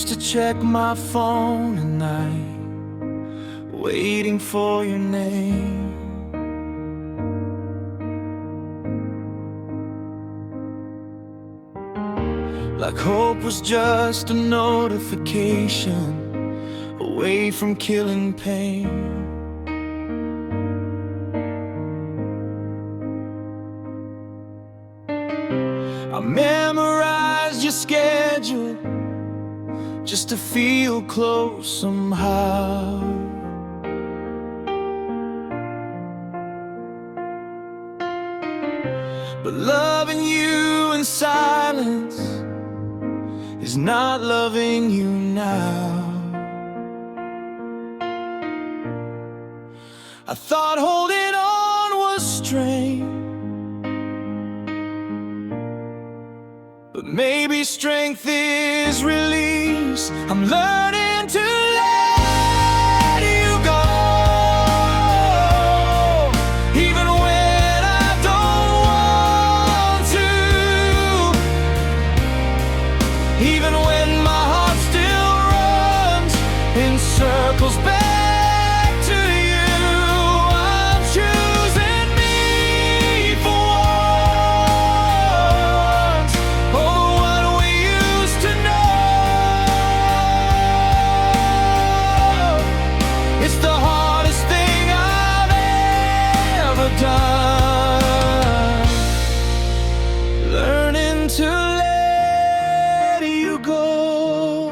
used to check my phone at night, waiting for your name. Like hope was just a notification away from killing pain. I memorized your schedule just to feel close somehow. But loving you in silence is not loving you now. I thought holding on was strength, but maybe strength is release. I'm learning to let you go, even when I don't want to, even when my heart still runs in circles back. Learning to let you go.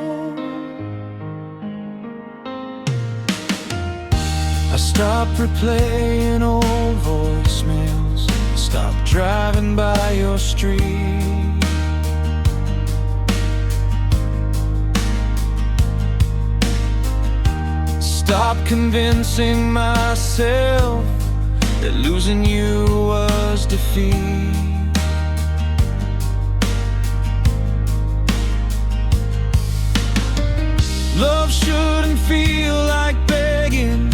I stopped replaying old voicemails, stopped driving by your street. Stopped convincing myself that losing you was defeat. Love shouldn't feel like begging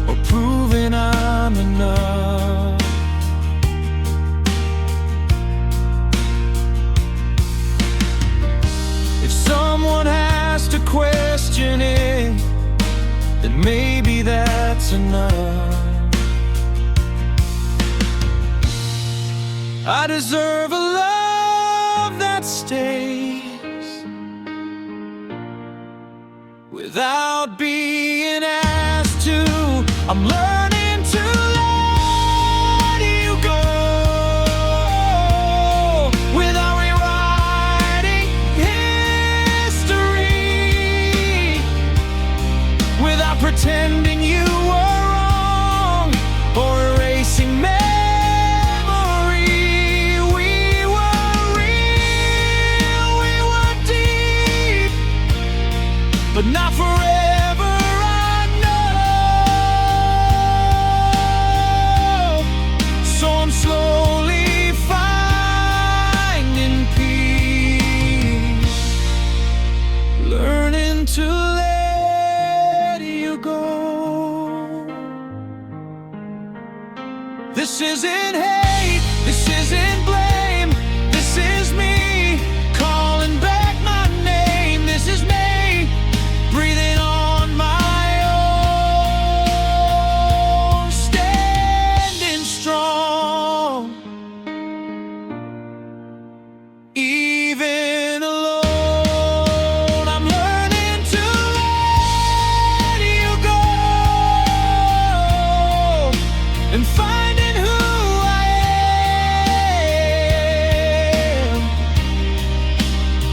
or proving I'm enough. If someone has to question it, then maybe that's enough. I deserve a love that stays without being asked to. I'm learning to let you go without rewriting history, without pretending you were wrong or erasing memory. We were real, we were deep, but not forever. I know, so I'm slowly finding peace, learning to let you go. This isn't hate, this isn't blame, this is me calling back my name. This is me breathing on my own, standing strong, even alone. I'm learning to let you go and finding who I am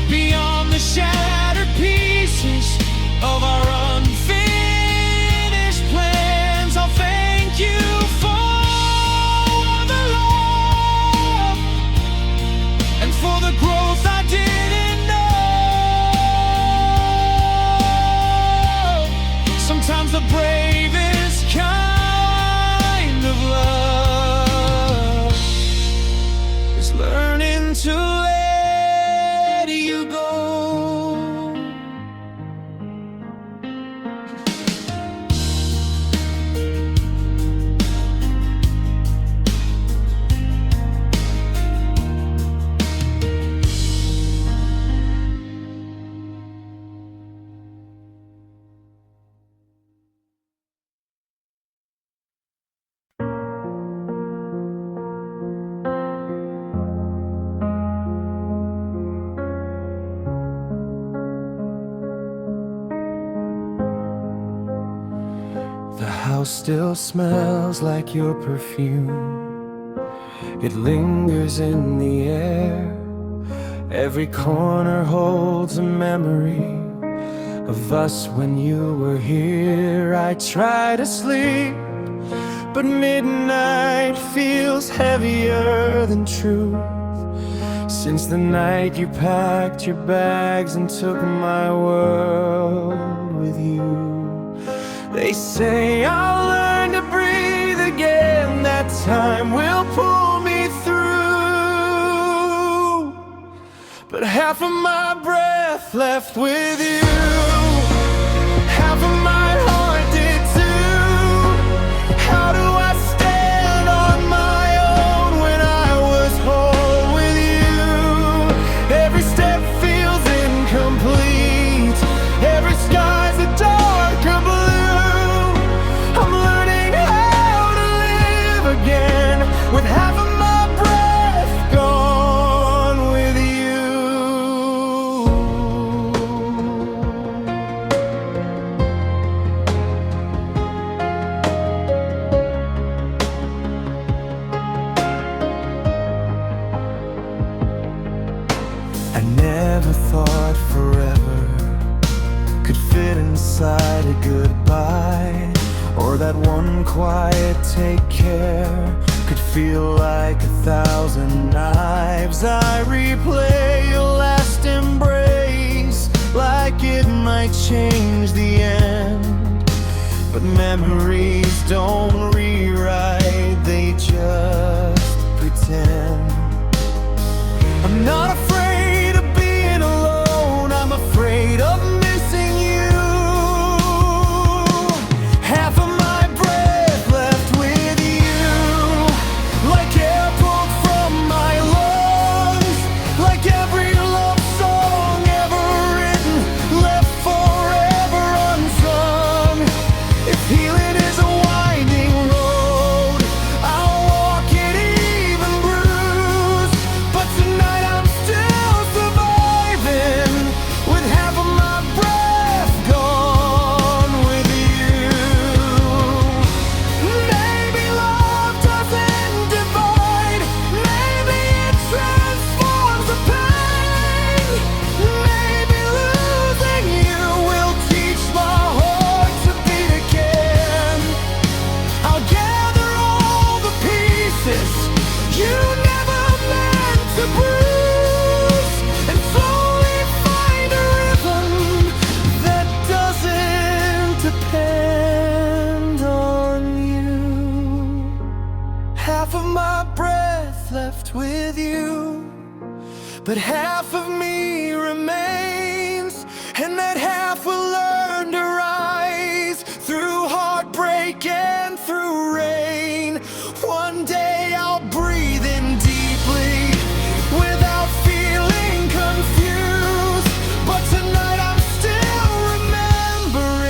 beyond the shattered pieces of our unfinished plans. I'll thank you for the love and for the growth I didn't know. Sometimes the bravest kind of love is learning to let you go. house still smells like your perfume. It lingers in the air. Every corner holds a memory of us when you were here. I try to sleep, but midnight feels heavier than truth. Since the night you packed your bags and took my world with you. They say I'll learn to breathe again, that time will pull me through. But half of my breath left with you, half of my heart did too. How do I stand on my own when I was whole with you? Every step feels incomplete, every sky's a darker blue. I'm learning how to live again with half of my breath gone with you. I never thought forever could fit inside a goodbye, or that one quiet take care could feel like 1,000 knives. I replay your last embrace like it might change the end, but memories don't rewrite, they just pretend. I'm not afraid of being alone, I'm afraid of missing you. Half of my breath left with you, like air pulled from my lungs, like every love song ever written, left forever unsung. If healing is a winding road, I'll walk it even bruised. But tonight I'm still surviving with half of my breath gone with you. Maybe love doesn't divide, maybe it transforms the pain. Maybe losing you will teach my heart to beat again. I'll gather all the pieces you never meant to bruise, and slowly find a rhythm that doesn't depend on you. Half of my breath left with you, but half of me remains, and that half will learn to rise through heartbreak and through rain. One day I'll breathe in deeply without feeling confused, but tonight I'm still remembering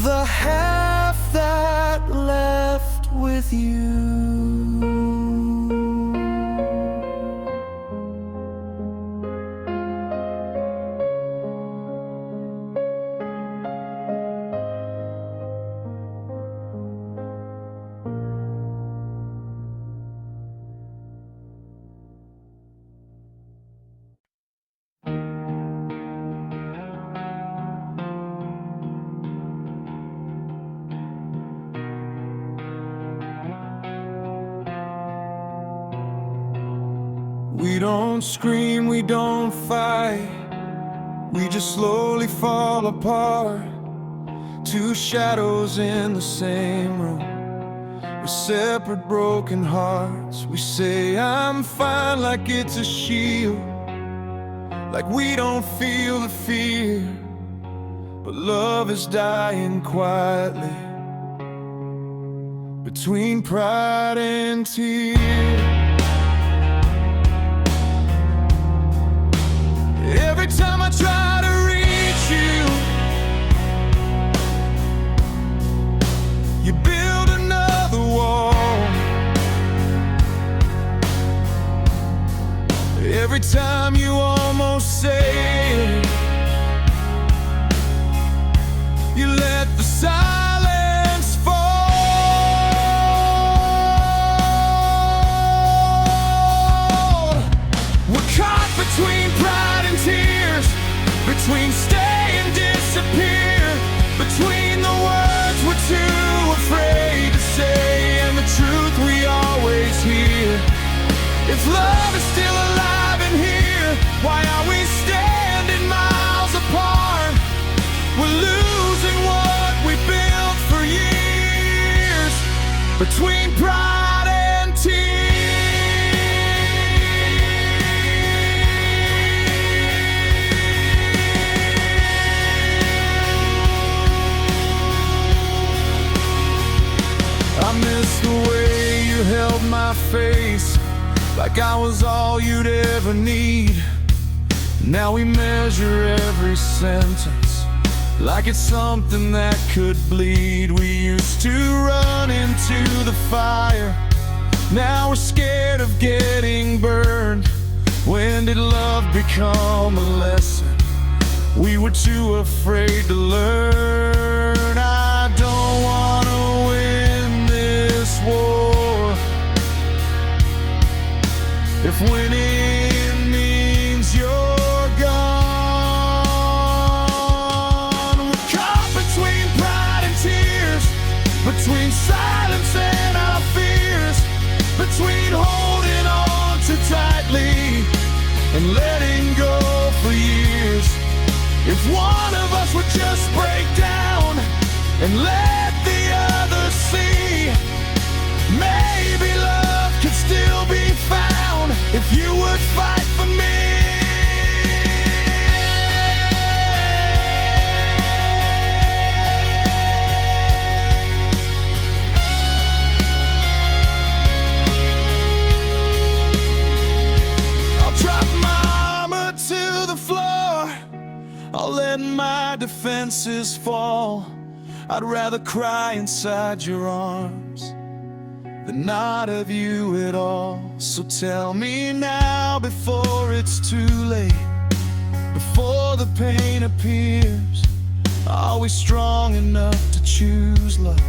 the half that left with you. We don't scream, we don't fight, we just slowly fall apart. Two shadows in the same room, with separate broken hearts. We say I'm fine like it's a shield, like we don't feel the fear, but love is dying quietly between pride and tears. Every time I try to reach you, you build another wall. Every time you almost say it, you let the silence between stay and disappear, between the words we're too afraid to say and the truth we always hear. If love is still alive in here, why are we standing miles apart? We're losing what we built for years, between pride and tears. I miss the way you held my face, like I was all you'd ever need. Now we measure every sentence like it's something that could bleed. We used to run into the fire, now we're scared of getting burned. When did love become a lesson we were too afraid to learn? I don't wanna win this war if winning means you're gone. We're caught between pride and tears, between silence and our fears, between holding on too tightly and letting go for years. If one of us would just break down and let the other see, maybe love could still be found if you would fight for me. I'll drop my armor to the floor, I'll let my defenses fall. I'd rather cry inside your arms than not have you at all. So tell me now before it's too late, before the pain appears, are we strong enough to choose love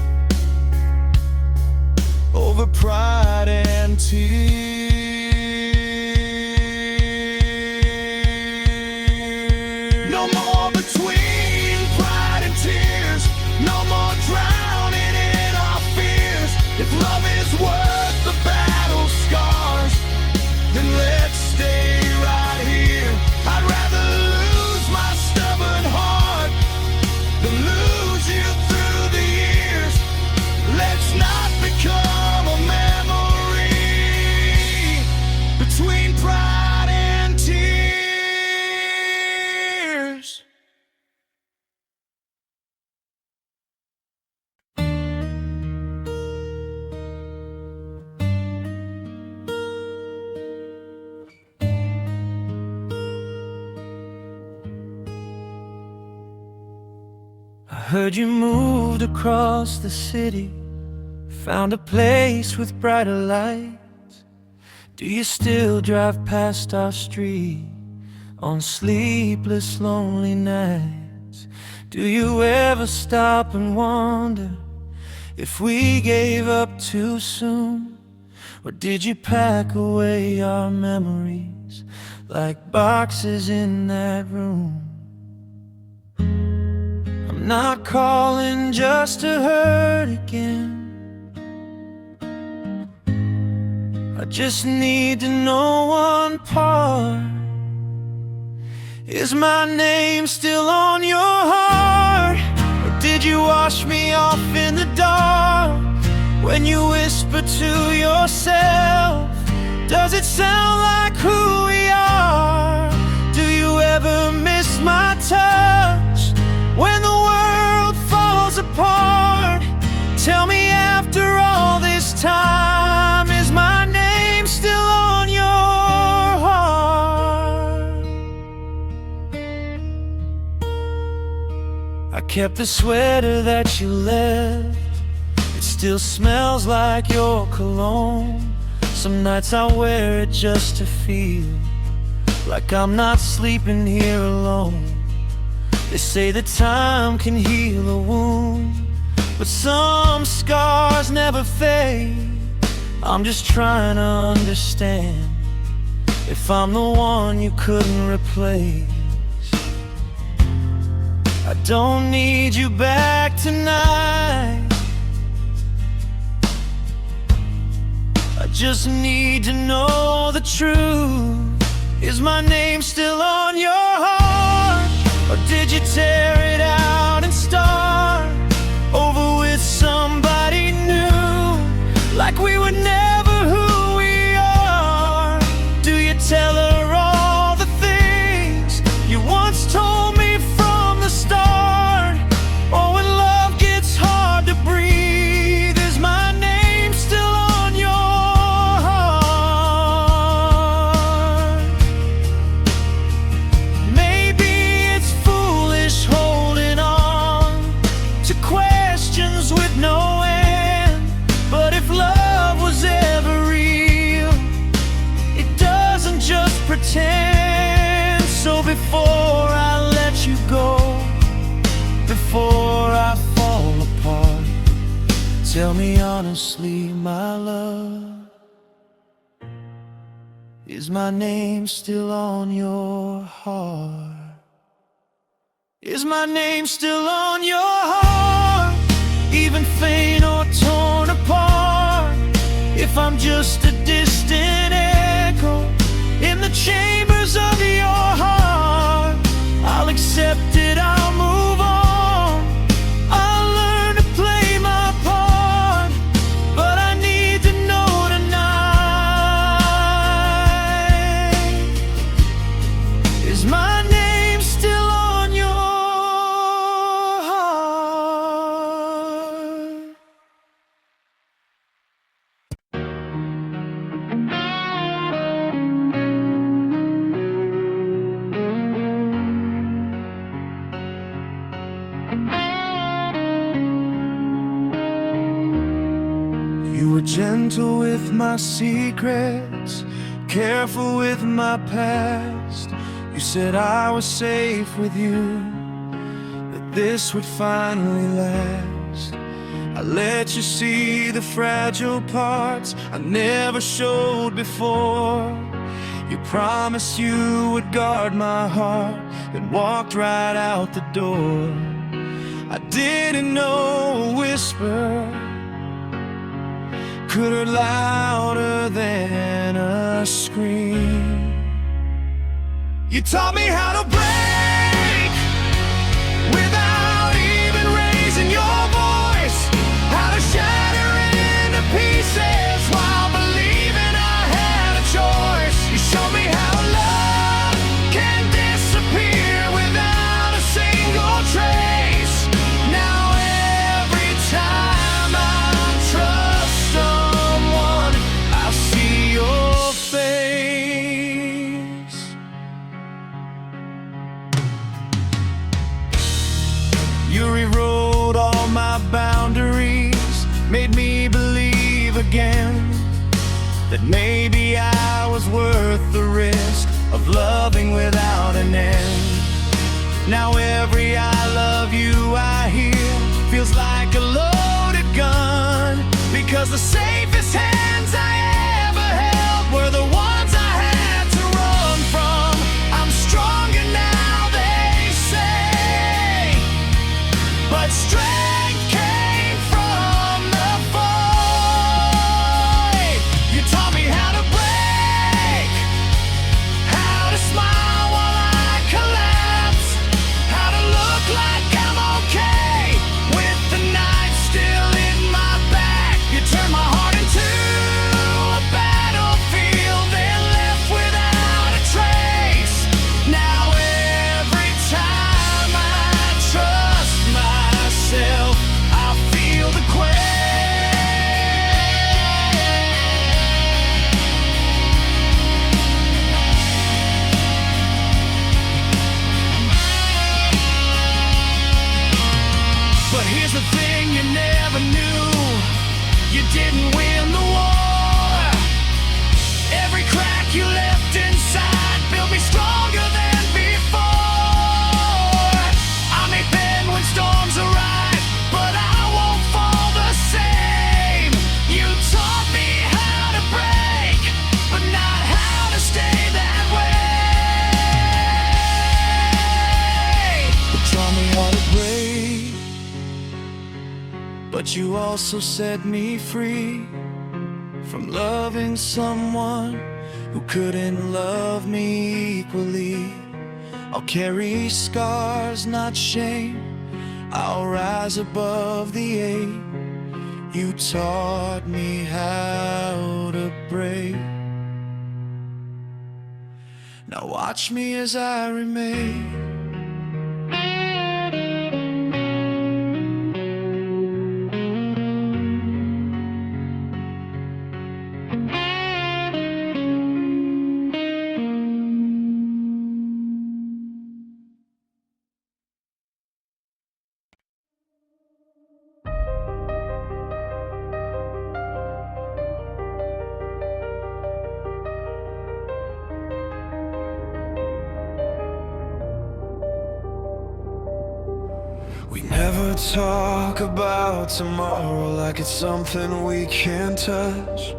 over pride and tears? No more between pride and tears, no more drowning in our fears. If love is worth the battle scars, then let's stay right here. I'd rather lose my stubborn heart than lose you through the years. Let's not become a memory between pride and tears. I heard you moved across the city, found a place with brighter lights. Do you still drive past our street on sleepless, lonely nights? Do you ever stop and wonder if we gave up too soon? Or did you pack away our memories like boxes in that room? I'm not calling just to hurt again, I just need to know one part. Is my name still on your heart? Or did you wash me off in the dark? When you whisper to yourself, does it sound like who we are? Do you ever miss my touch when the world falls apart? Tell me after all this time, is my name still on your heart? I kept the sweater that you left, it still smells like your cologne. Some nights I wear it just to feel like I'm not sleeping here alone. They say that time can heal a wound, but some scars never fade. I'm just trying to understand if I'm the one you couldn't replace. don't need you back tonight. I just need to know the truth. Is my name still on your heart? Or did you tear it out and start over with somebody new? Like we were never who we are. Do you tell her all the things you once told me from the start? Or when love gets hard to breathe, is my name still on your heart? Maybe it's foolish holding on to questions with no end, but if love was ever real, it doesn't just pretend. So before I let you go, before I fall apart, tell me honestly, my love, is my name still on your heart? Is my name still on your heart? Even faint or torn apart, if I'm just a distant echo in the chambers of your heart, I'll accept it, I'll move on, I'll learn to play my part. But I need to know tonight, is my name still on your heart? You were gentle with my secrets, careful with my past. You said I was safe with you, that this would finally last. I let you see the fragile parts I never showed before. You promised you would guard my heart, and walked right out the door. I didn't know a whisper could hurt louder than a scream. You taught me how to break without even raising your voice, how to shatter into pieces while believing I had a choice. You showed me how love can disappear without a single trace. Now every time I trust someone, I see your face. You rewrote all my boundaries, made me believe again that maybe I was worth the risk of loving without an end. Now every I love you I hear feels like a loaded gun, because the safest hands I ever held were the ones I had to run from. I'm stronger now, they say, but strength came from the void. You taught me how to break, how to smile while I collapse, how to look like I'm okay with the knife still in my back. You turned my heart into a battlefield and left without a trace. Now every time I trust myself, I feel the quake. But here's the thing you never knew, you didn't win the war. Every crack you left inside built me stronger than before. I may bend when storms arrive, but I won't fall the same. You taught me how to break, but not how to stay that way. You taught me how to break, but you also set me free from loving someone who couldn't love me equally. I'll carry scars, not shame. I'll rise above the ache. You taught me how to break. Now watch me as I remain. We never talk about tomorrow like it's something we can't touch.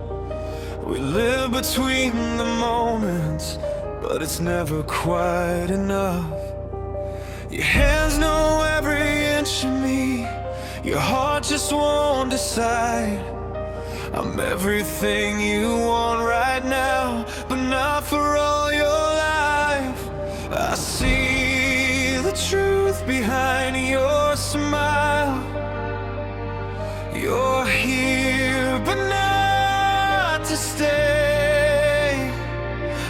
We live between the moments, but it's never quite enough. Your hands know every inch of me. Your heart just won't decide. I'm everything you want right now, but not for all your life. I see the truth behind your smile. You're here, but not to stay.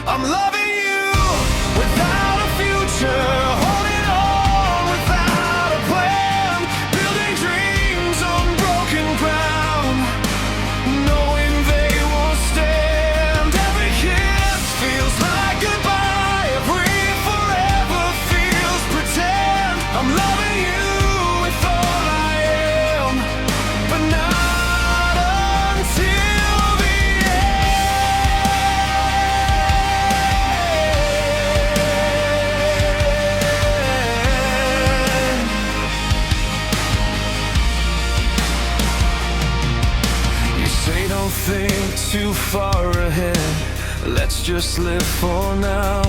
I'm loving you without a future, holding on without a plan, building dreams on broken ground, knowing they won't stand. Every kiss feels like goodbye, every forever feels pretend. I'm loving you with all I am, but not until the end. You say don't think too far ahead, let's just live for now.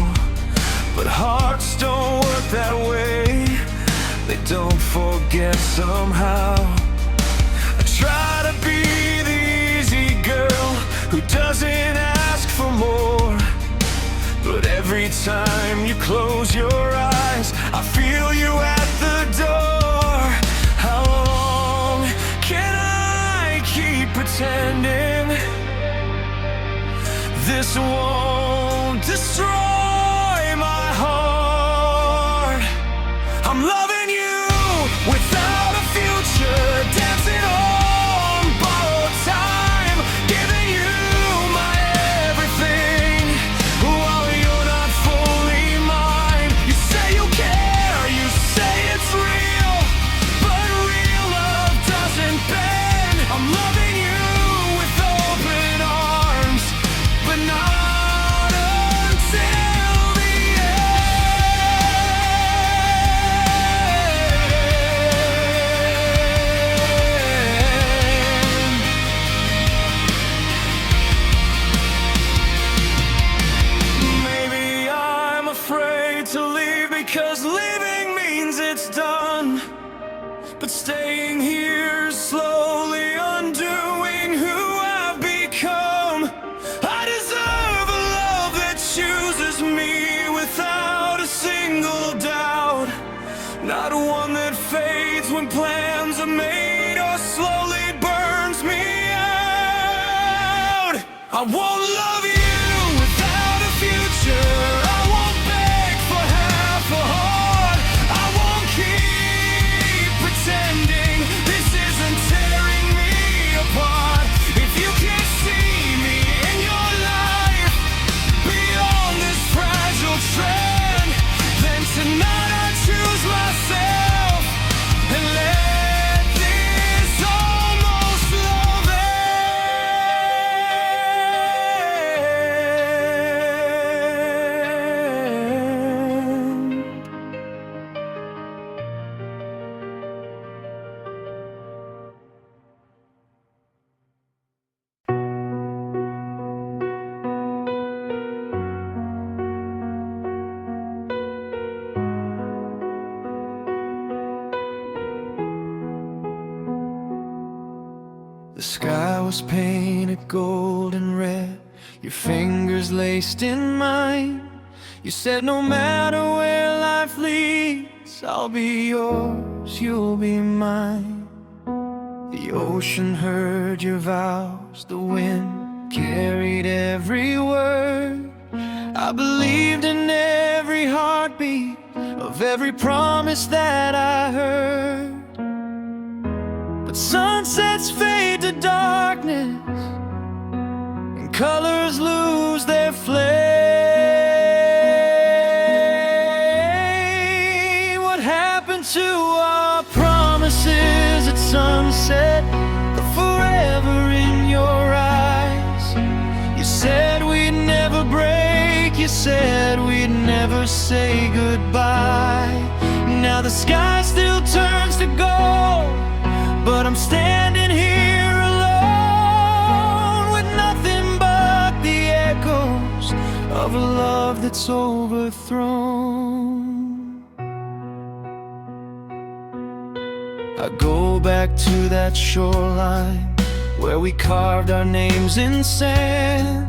But hearts don't work that way, they don't forget somehow. I try to be the easy girl who doesn't ask for more, but every time you close your eyes, I feel you at the door. How long can I keep pretending this won't destroy my heart? I'm loving you without a future, dancing on borrowed time, giving you my everything while you're not fully mine. You say you care, you say it's real, but real love doesn't bend. I'm loving you with open arms, but not until the end. Maybe I'm afraid to leave because leaving means it's done, but staying here is slowly undoing who I've become. I deserve a love that chooses me without a single doubt, not one that fades when plans are made or slowly burns me out. I won't love you without a future, I won't beg for half a heart, I won't keep pretending this isn't tearing me apart. If you can see me in your life beyond this fragile trend, then tonight I choose myself and let this almost love end. The sky was painted gold and red, your fingers laced in mine. You said no matter where life leads, I'll be yours, you'll be mine. The ocean heard your vows, the wind carried every word. I believed in every heartbeat of every promise that I heard. But sunsets fade to darkness and colors lose their flame. What happened to our promises at sunset, the forever in your eyes? You said we'd never break, you said we'd never say goodbye. Now the sky still turns to gold, but I'm standing here alone with nothing but the echoes of a love that's overthrown. I go back to that shoreline where we carved our names in sand.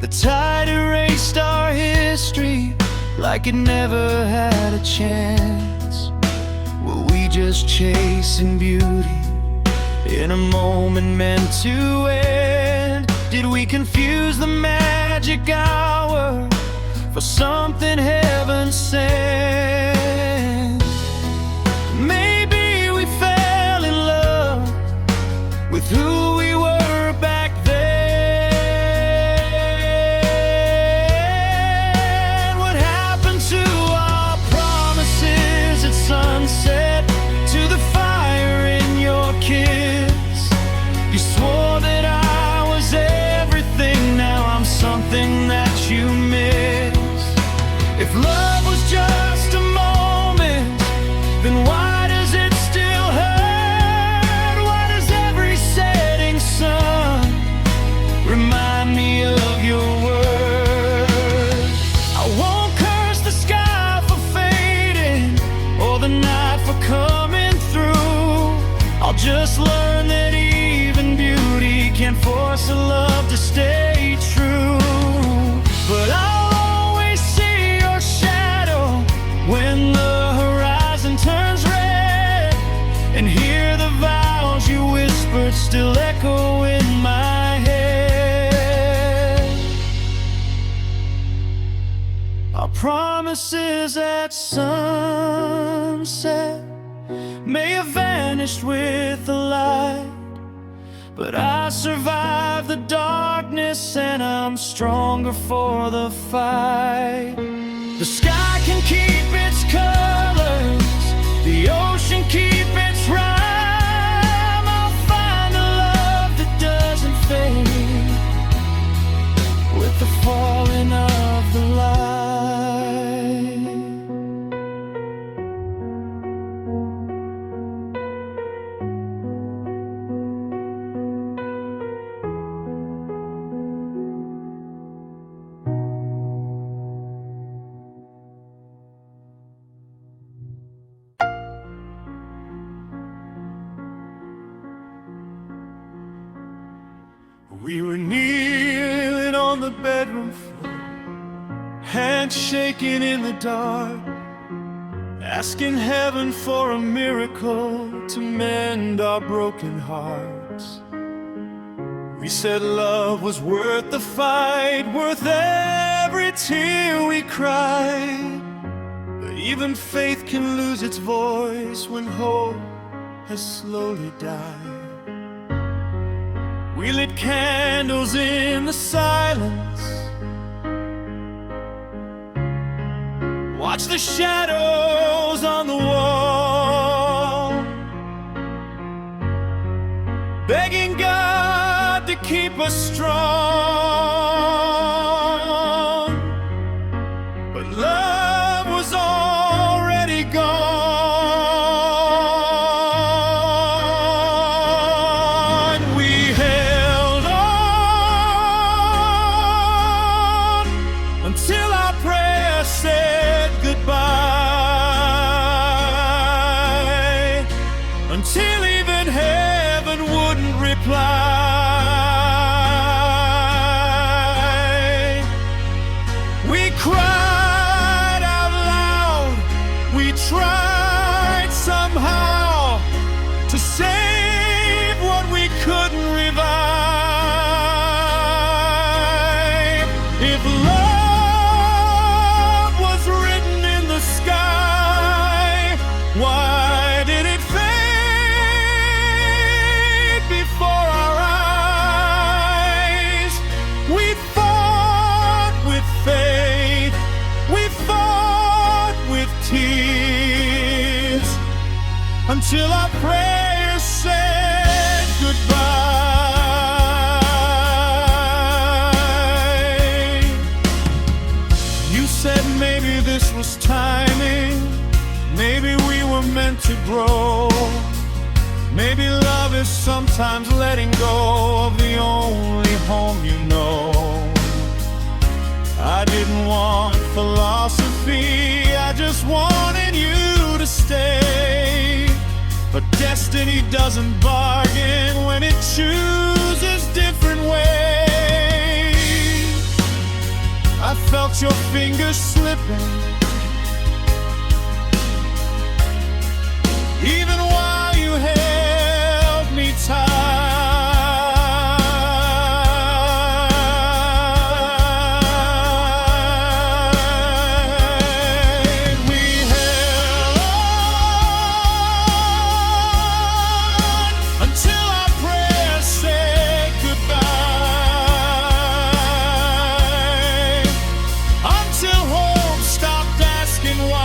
The tide erased our history like it never had a chance. Were we just chasing beauty in a moment meant to end? Did we confuse the magic hour for something heaven sent? Maybe we fell in love with who we were back then. What happened to our promises at sunset, to the fire in your kiss? You swore that I was everything, now I'm something that you miss. If love was just a moment, then why does it still hurt? Why does every setting sun remind me of your words? I won't curse the sky for fading or the night for coming through. I'll just learn that even beauty can't force a love to stay true. But I'll always see your shadow when the horizon turns red, and hear the vows you whispered still echo in my head. Our promises at sunset may have vanished with the light, but I survived the darkness and I'm stronger for the fight. The sky can keep its colors, the ocean keep its rhyme. I'll find a love that doesn't fade with the falling of the light. We were kneeling on the bedroom floor, hands shaking in the dark, asking heaven for a miracle to mend our broken hearts. We said love was worth the fight, worth every tear we cried. But even faith can lose its voice when hope has slowly died. We lit candles in the silence, watch the shadows on the wall, begging God to keep us strong. But love was already gone. Until our prayer said goodbye, until even heaven wouldn't reply. to save what we couldn't revive. If love was written in the sky, why did it fade before our eyes? We fought with faith, we fought with tears, until our prayers said goodbye. You said maybe this was timing, maybe we were meant to grow. Maybe love is sometimes letting go of the only home you know. I didn't want philosophy, I just wanted you to stay. But destiny doesn't bargain when it chooses different ways. I felt your fingers slipping, even while you held me tight. We held on until our prayers said goodbye, until hope stopped asking why.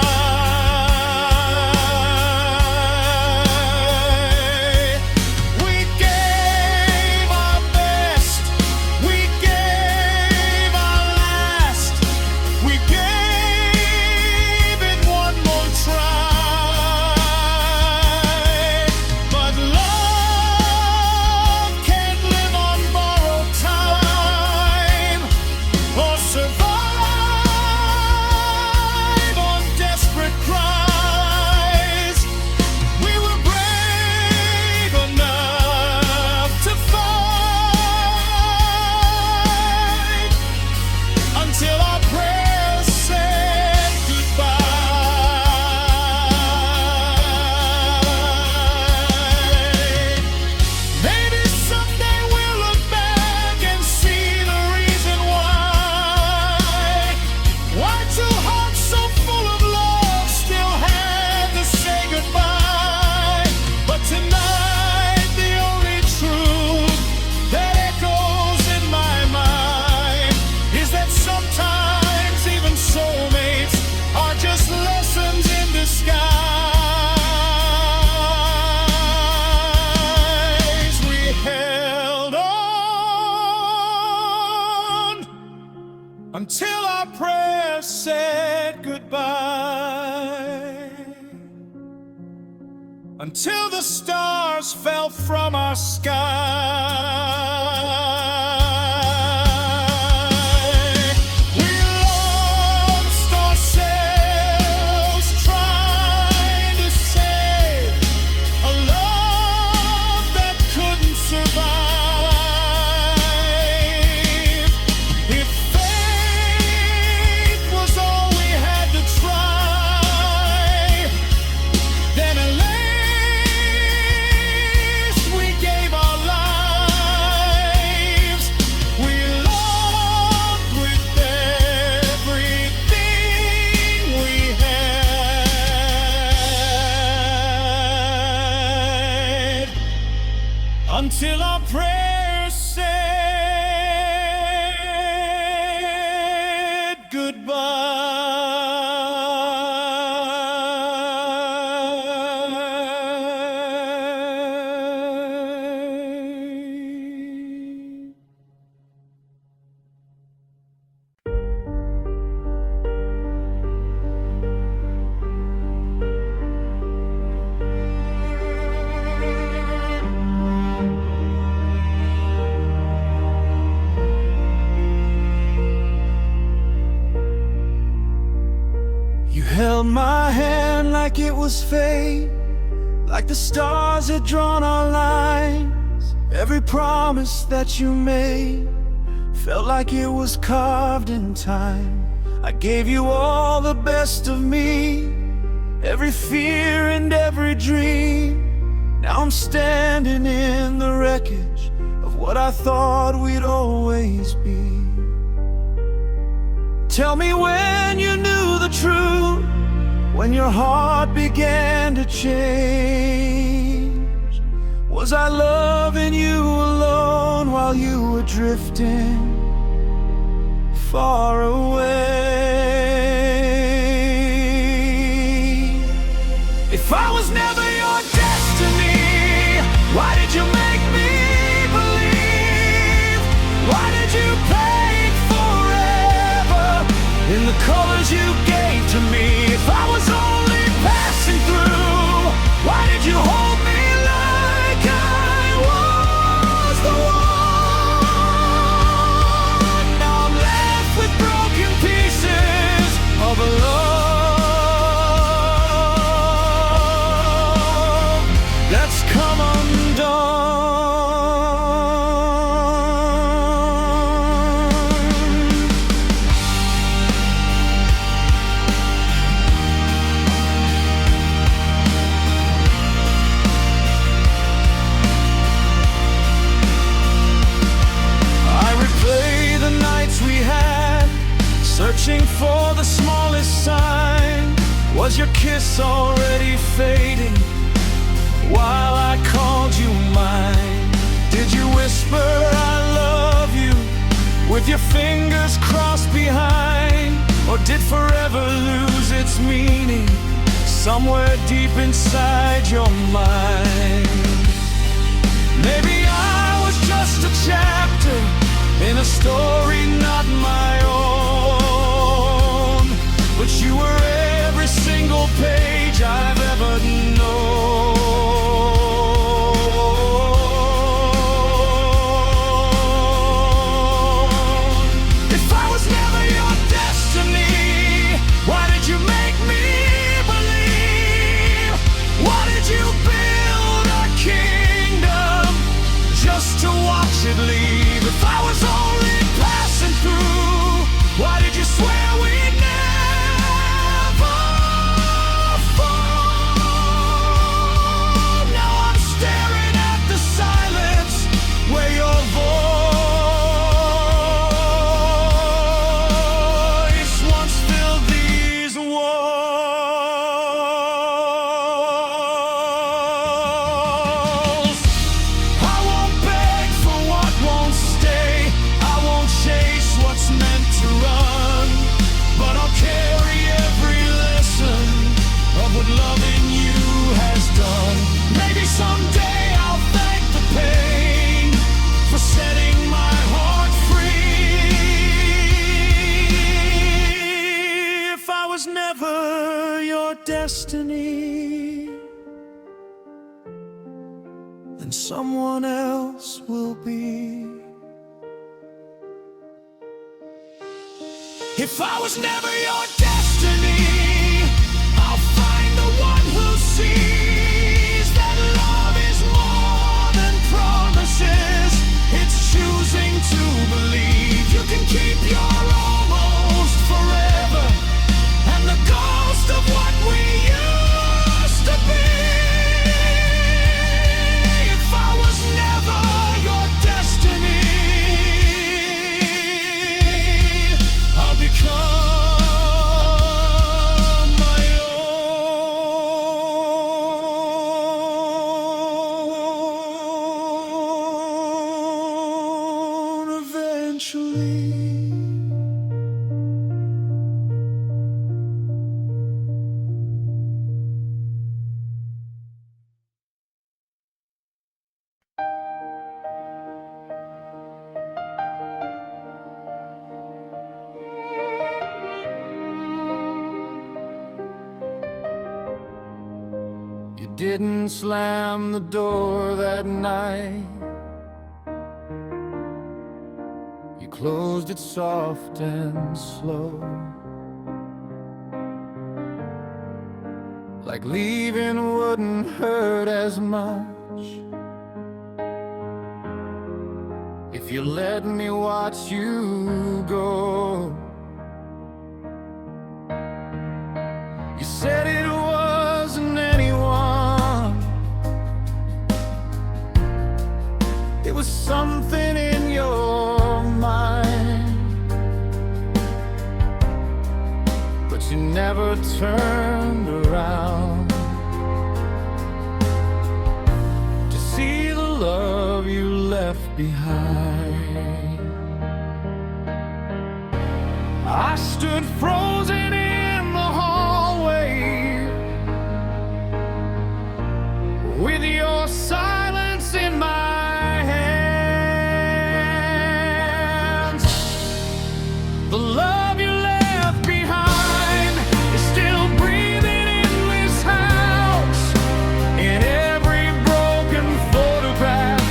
Until our prayers said goodbye, until the stars fell from our sky. We lost ourselves trying to save a love that couldn't survive. Until our prayers said held my hand like it was fate, like the stars had drawn our lines. Every promise that you made felt like it was carved in time. I gave you all the best of me, every fear and every dream. Now I'm standing in the wreckage of what I thought we'd always be. Tell me when you knew the truth, when your heart began to change. Was I loving you alone while you were drifting far away? If I was never your destiny, why did you make me believe? Why did you paint forever in the colors you gave to me? If I was only passing through, why did you hold me like I was the one? Now I'm left with broken pieces of a love that's come undone. Searching for the smallest sign. Was your kiss already fading while I called you mine? Did you whisper I love you with your fingers crossed behind? Or did forever lose its meaning somewhere deep inside your mind? Maybe I was just a chapter in a story not my own, but you were every single page I've ever known. If I was never your destiny, why did you make me believe? Why did you build a kingdom just to watch it leave? If I was only passing through, why did you swear we'd never fall? Now I'm staring at the silence where your voice once filled these walls. I won't beg for what won't stay, I won't chase what's meant to run, but I'll carry every lesson of what loving you has done. Maybe someday I'll thank the pain for setting my heart free. If I was never your destiny, then someone else will be. If I was never your destiny, I'll find the one who sees that love is more than promises. It's choosing to believe you can keep your almost forever, and the ghost of what we used to be. If I was never your destiny, I'll become my own eventually. You didn't slam the door that night, you closed it soft and slow, like leaving wouldn't hurt as much if you let me watch you go. You said it wasn't anyone, behind. I stood frozen in the hallway with your silence in my hands. The love you left behind is still breathing in this house, in every broken photograph,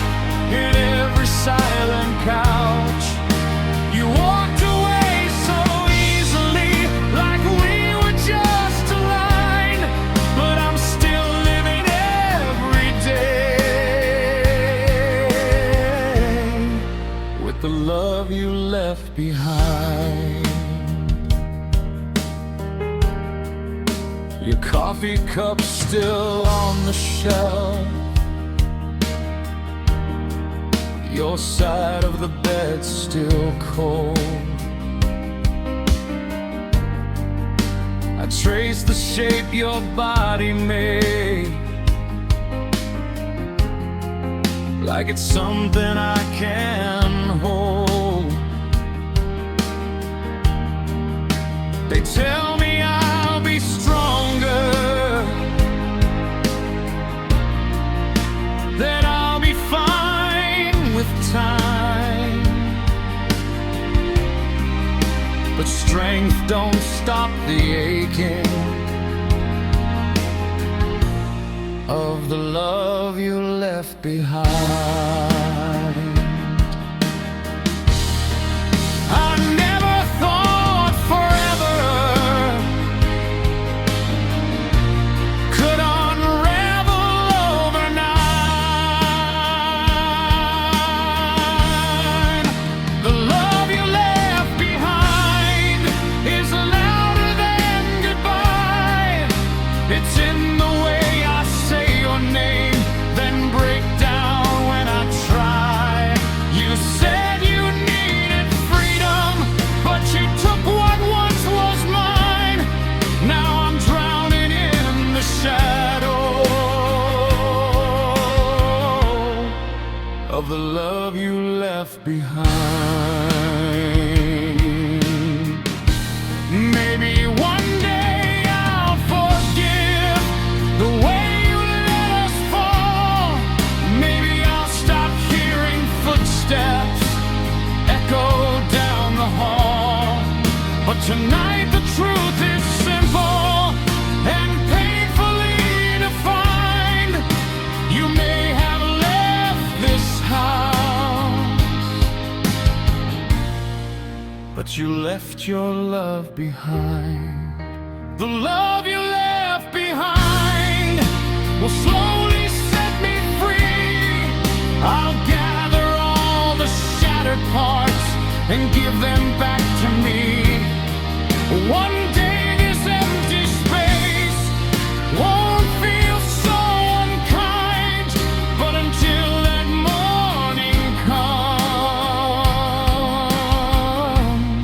in every silent couch. You walked away so easily, like we were just a line, but I'm still living every day with the love you left behind. Your coffee cup still on the shelf, your side of the bed still cold. I trace the shape your body made, like it's something I can hold. They tell me I'll be stronger, that I'll be fine with time, but strength don't stop the aching of the love you left behind. I never thought forever could unravel overnight. The love you left behind is louder than goodbye. It's in the way I say your name, then break down when I try. You said you needed freedom, but you took what once was mine. Now I'm drowning in the shadow of the love you left behind. Maybe one day I'll forgive the way you let us fall. Maybe I'll stop hearing footsteps echo down the hall. But tonight the truth is simple and painfully defined. You may have left this house, but you left your love behind. The love you left behind will slowly set me free. I'll gather all the shattered parts and give them back to me. One day this empty space won't feel so unkind, but until that morning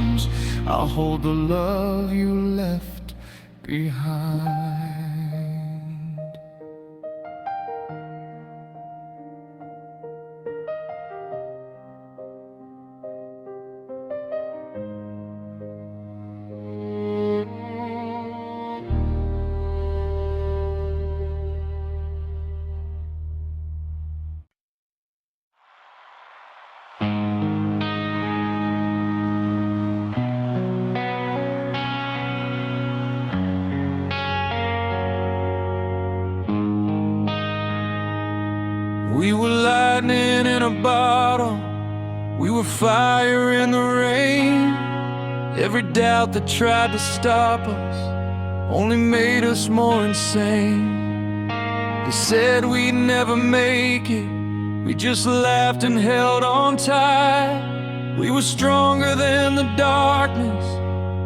comes, I'll hold the love you left behind. We were lightning in a bottle, we were fire in the rain. Every doubt that tried to stop us only made us more insane. They said we'd never make it, we just laughed and held on tight. We were stronger than the darkness,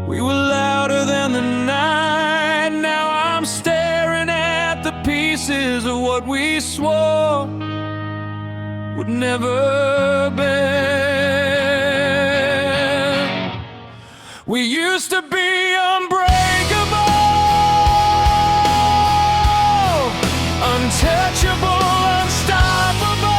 we were louder than the night. Now I'm staring at the pieces of what we swore would never bend. We used to be unbreakable, untouchable, unstoppable.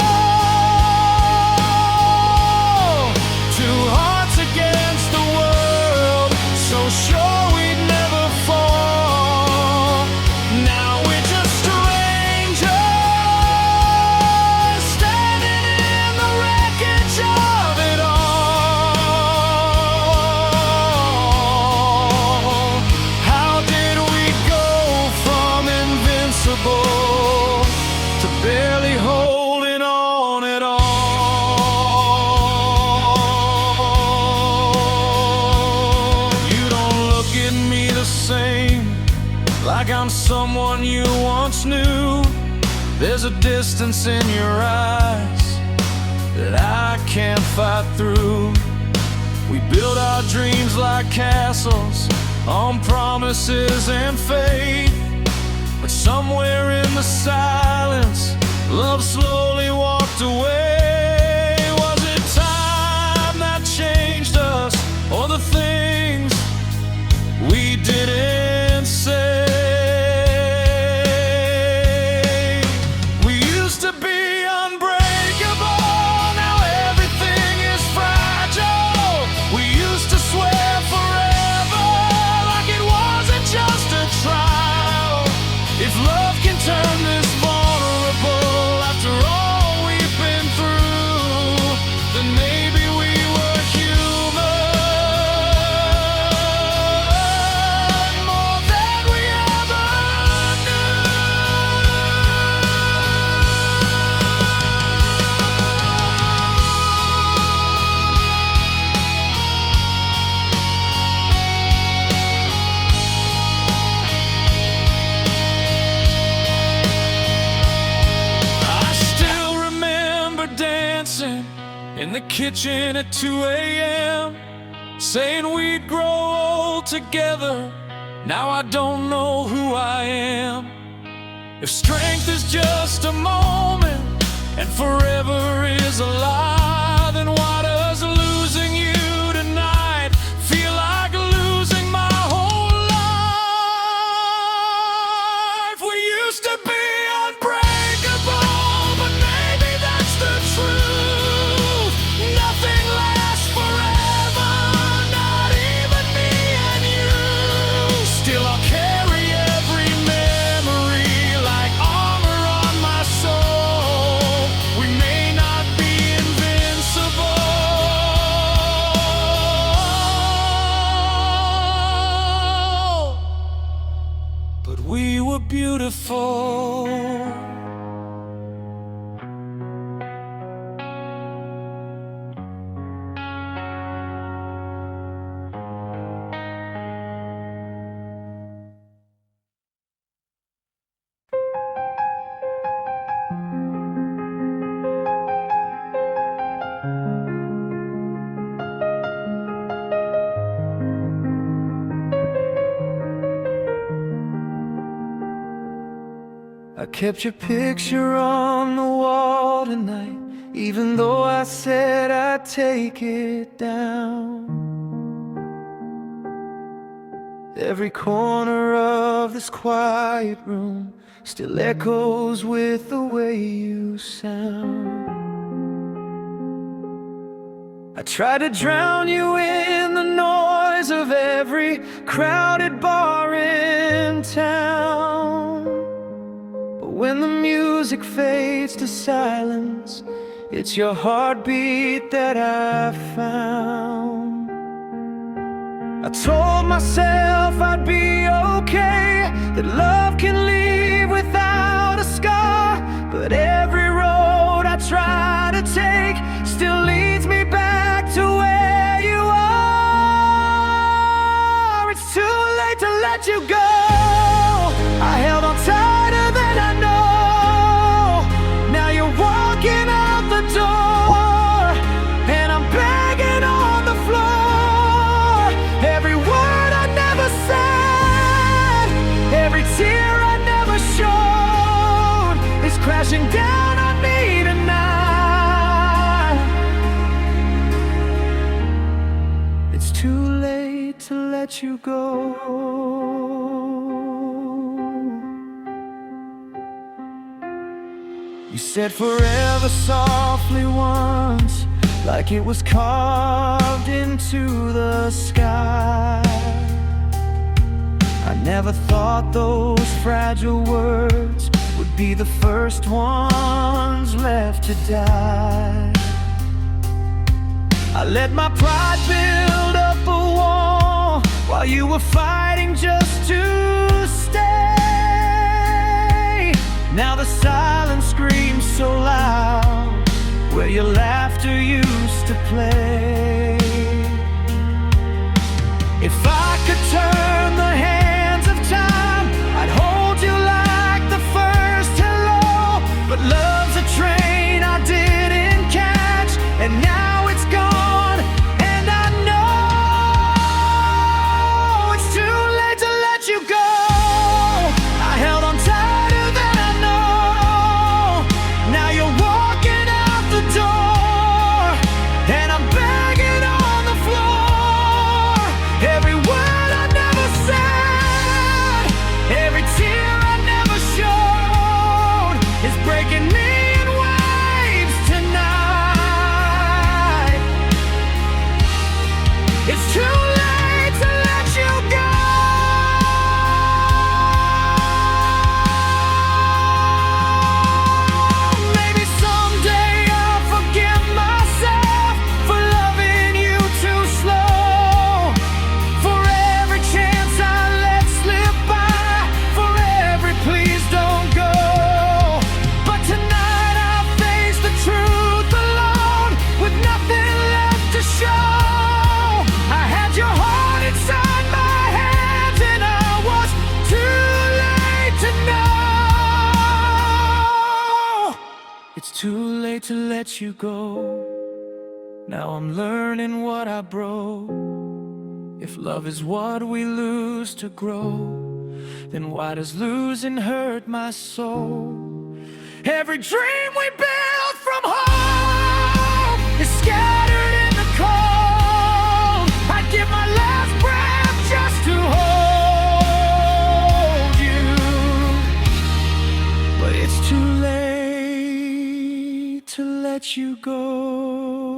someone you once knew. There's a distance in your eyes that I can't fight through. We build our dreams like castles on promises and faith, but somewhere in the silence, love slowly walked away. Was it time that changed us, or the things we didn't say? We used to be unbreakable, now everything is fragile. We used to swear forever, like it wasn't just a trial. If love can turn this vulnerable after all we've been through, then maybe we were human, more than we ever knew. I still remember dancing in the kitchen at 2 a.m., saying we'd grow old together. Now I don't know who I am. If strength is just a moment and forever is a lie, then why does losing you tonight feel like losing my whole life? We used to be unbreakable, but maybe that's the truth. Nothing lasts forever, not even me and you. Still I'll carry every memory like armor on my soul. We may not be invincible, but we were beautiful. I kept your picture on the wall tonight, even though I said I'd take it down. Every corner of this quiet room still echoes with the way you sound. I tried to drown you in the noise of every crowded bar in town. When the music fades to silence, it's your heartbeat that I found. I told myself I'd be okay, that love can leave without a scar. But every road I try to take still leads me back to where you are. It's too late to let you go. I held on tighter than I know. Now you're walking out the door, and I'm begging on the floor. Every word I never said, every tear I never showed, is crashing down on me tonight. It's too late to let you go. You said forever softly once, like it was carved into the sky. I never thought those fragile words would be the first ones left to die. I let my pride build up a wall while you were fighting just to stay. Now the silence screams so loud where your laughter used to play. If I could turn the hands of time, I'd hold It's too late to let you go. Now I'm learning what I broke. If love is what we lose to grow, then why does losing hurt my soul? Every dream we built from home is scattered in the cold. I'd give my last breath just to hold you, but it's too late to let you go.